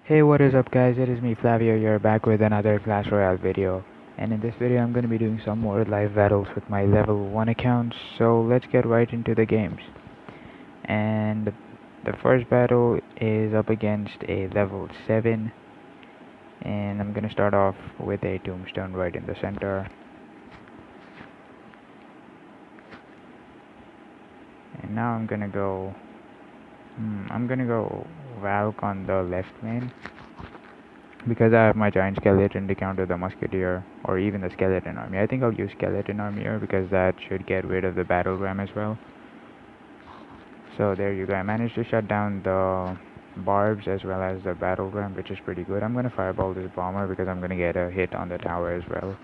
Hey, what is up guys, it is me Flavio here back with another Clash Royale video, and in this video I'm going to be doing some more live battles with my level 1 account, so let's get right into the games. And the first battle is up against a level 7, and I'm going to start off with a tombstone right in the center. And now I'm going to go Valk on the left lane, because I have my giant skeleton to counter the musketeer or even the skeleton army. I think I'll use skeleton army here because that should get rid of the battlegram as well. So there you go. I managed to shut down the barbs as well as the battlegram, which is pretty good. I'm gonna fireball this bomber because I'm gonna get a hit on the tower as well.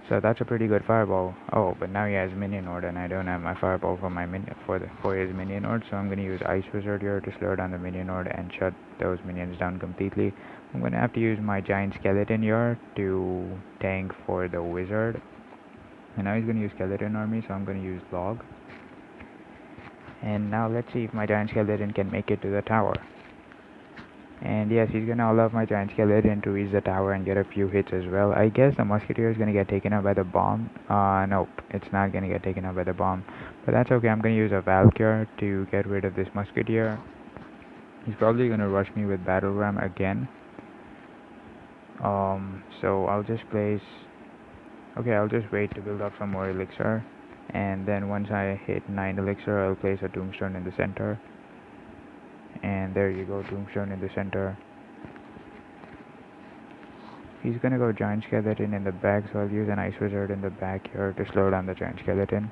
So that's a pretty good fireball. Oh, but now he has minion horde and I don't have my fireball for my for his minion horde, so I'm gonna use ice wizard here to slow down the minion horde and shut those minions down completely. I'm gonna have to use my giant skeleton here to tank for the wizard. And now he's gonna use skeleton army, so I'm gonna use log. And now let's see if my giant skeleton can make it to the tower. And yes, he's gonna allow my giant skeleton to reach the tower and get a few hits as well. I guess the musketeer is gonna get taken out by the bomb. Nope, it's not gonna get taken out by the bomb. But that's okay, I'm gonna use a Valkyr to get rid of this musketeer. He's probably gonna rush me with battlegram again. So I'll just place... Okay, I'll just wait to build up some more elixir. And then once I hit 9 elixir, I'll place a tombstone in the center. And there you go, tombstone in the center. He's gonna go giant skeleton in the back, so I'll use an ice wizard in the back here to slow down the giant skeleton.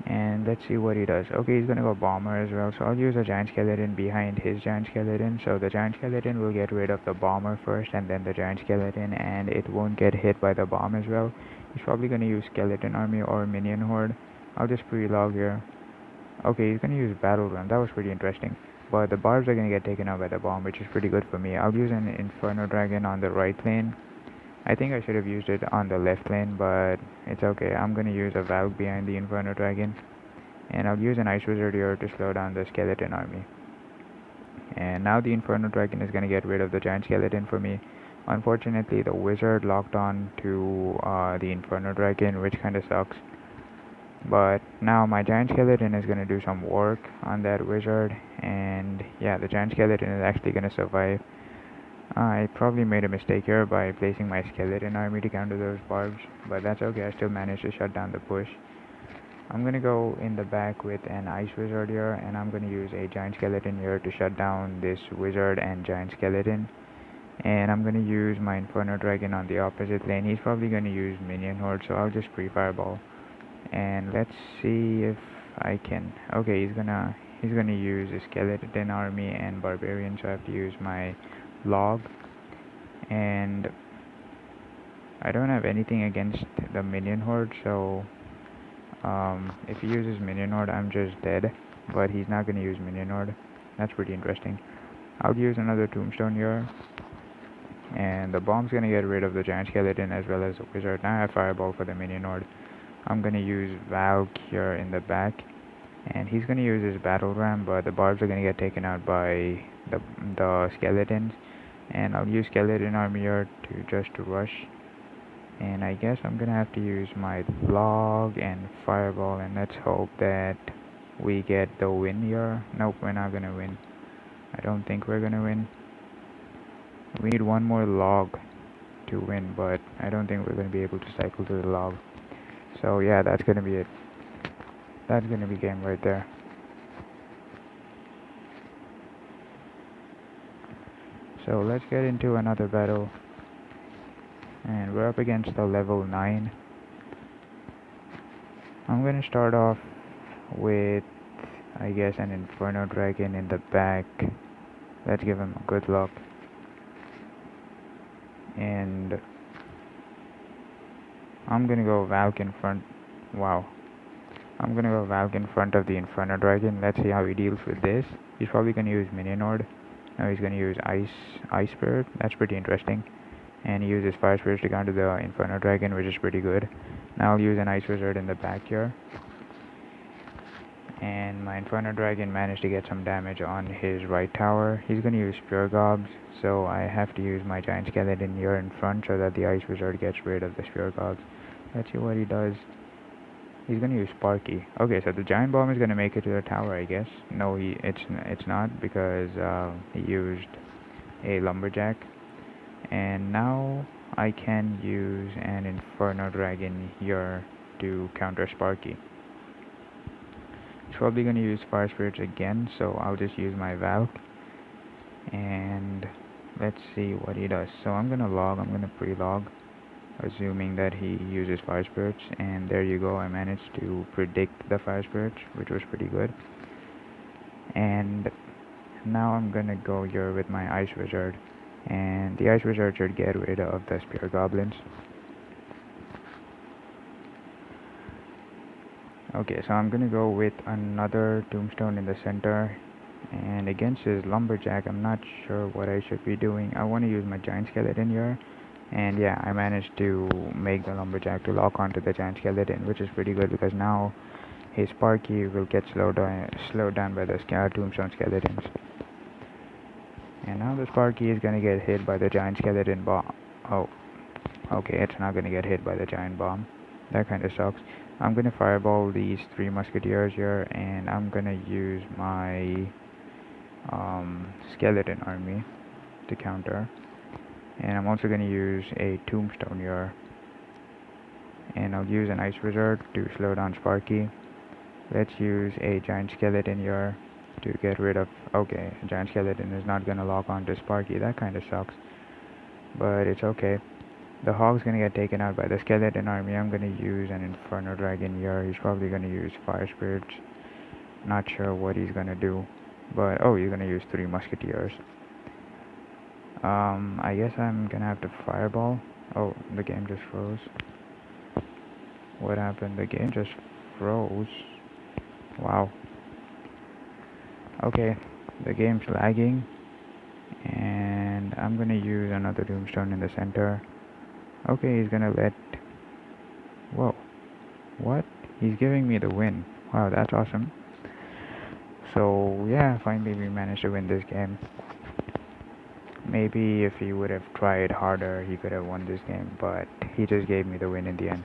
And let's see what he does. Okay, he's gonna go bomber as well, so I'll use a giant skeleton behind his giant skeleton. So the giant skeleton will get rid of the bomber first and then the giant skeleton, and it won't get hit by the bomb as well. He's probably gonna use skeleton army or minion horde. I'll just pre-log here. Okay, he's gonna use battleground. That was pretty interesting. But the barbs are gonna get taken out by the bomb, which is pretty good for me. I'll use an Inferno Dragon on the right lane. I think I should have used it on the left lane, but it's okay. I'm gonna use a Valk behind the Inferno Dragon. And I'll use an Ice Wizard here to slow down the skeleton army. And now the Inferno Dragon is gonna get rid of the giant skeleton for me. Unfortunately, the wizard locked on to the Inferno Dragon, which kinda sucks. But now my giant skeleton is gonna do some work on that wizard, and yeah, the giant skeleton is actually gonna survive. I probably made a mistake here by placing my skeleton army to counter those barbs, but that's okay, I still managed to shut down the push. I'm gonna go in the back with an ice wizard here, and I'm gonna use a giant skeleton here to shut down this wizard and giant skeleton. And I'm gonna use my Inferno Dragon on the opposite lane. He's probably gonna use minion horde, so I'll just pre-fireball. And let's see if I can... Okay, he's gonna use a skeleton army and barbarian, so I have to use my log. And I don't have anything against the minion horde, so if he uses minion horde, I'm just dead. But he's not gonna use minion horde. That's pretty interesting. I'll use another tombstone here, and the bomb's gonna get rid of the giant skeleton as well as the wizard. Now I have fireball for the minion horde. I'm gonna use Valk here in the back, and he's gonna use his battle ram, but the barbs are gonna get taken out by the skeletons. And I'll use skeleton army here to just rush. And I guess I'm gonna have to use my log and fireball, and let's hope that we get the win here. Nope, we're not gonna win. I don't think we're gonna win. We need one more log to win, but I don't think we're gonna be able to cycle to the log. So yeah, that's gonna be it. That's gonna be game right there. So let's get into another battle. And we're up against the level 9. I'm gonna start off with, I guess, an Inferno Dragon in the back. Let's give him good luck. And I'm gonna go Valk in front. Wow. I'm gonna go Valk in front of the Inferno Dragon. Let's see how he deals with this. He's probably gonna use Minion Horde. Now he's gonna use Ice Spirit. That's pretty interesting. And he uses Fire Spirit to counter the Inferno Dragon, which is pretty good. Now I'll use an Ice Wizard in the back here. and my Inferno Dragon managed to get some damage on his right tower. He's gonna use Spear Gobs, so I have to use my Giant Skeleton here in front so that the Ice Wizard gets rid of the Spear Gobs. Let's see what he does. He's gonna use Sparky. Okay, so the Giant Bomb is gonna make it to the tower, I guess. No, it's not, because he used a Lumberjack. And now I can use an Inferno Dragon here to counter Sparky. He's probably gonna use Fire Spirits again, so I'll just use my Valk. And let's see what he does. So I'm gonna pre-log, assuming that he uses Fire Spirits, and there you go, I managed to predict the Fire Spirits, which was pretty good. And now I'm gonna go here with my Ice Wizard, and the Ice Wizard should get rid of the Spear Goblins. Okay, so I'm gonna go with another Tombstone in the center, and against his Lumberjack I'm not sure what I should be doing. I want to use my Giant Skeleton here, and yeah, I managed to make the Lumberjack to lock onto the Giant Skeleton, which is pretty good because now his Sparky will get slowed down by the Tombstone Skeletons. And now the Sparky is gonna get hit by the Giant Skeleton bomb. Oh, okay, it's not gonna get hit by the Giant Bomb. That kinda sucks. I'm gonna fireball these 3 Musketeers here, and I'm gonna use my Skeleton Army to counter. And I'm also gonna use a Tombstone here. And I'll use an Ice Wizard to slow down Sparky. Let's use a Giant Skeleton here to get rid of... Okay, Giant Skeleton is not gonna lock onto Sparky. That kinda sucks, but it's okay. The Hog's gonna get taken out by the Skeleton Army. I'm gonna use an Inferno Dragon here. He's probably gonna use Fire Spirits. Not sure what he's gonna do, but oh, he's gonna use 3 Musketeers. I guess I'm gonna have to Fireball. Oh, the game just froze. What happened? The game just froze. Wow. Okay, the game's lagging, and I'm gonna use another Tombstone in the center. Okay, he's gonna let... Whoa. What? He's giving me the win. Wow, that's awesome. So, yeah, finally we managed to win this game. Maybe if he would have tried harder, he could have won this game, but he just gave me the win in the end.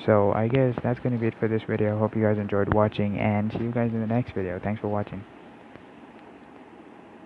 So, I guess that's gonna be it for this video. I hope you guys enjoyed watching, and see you guys in the next video. Thanks for watching.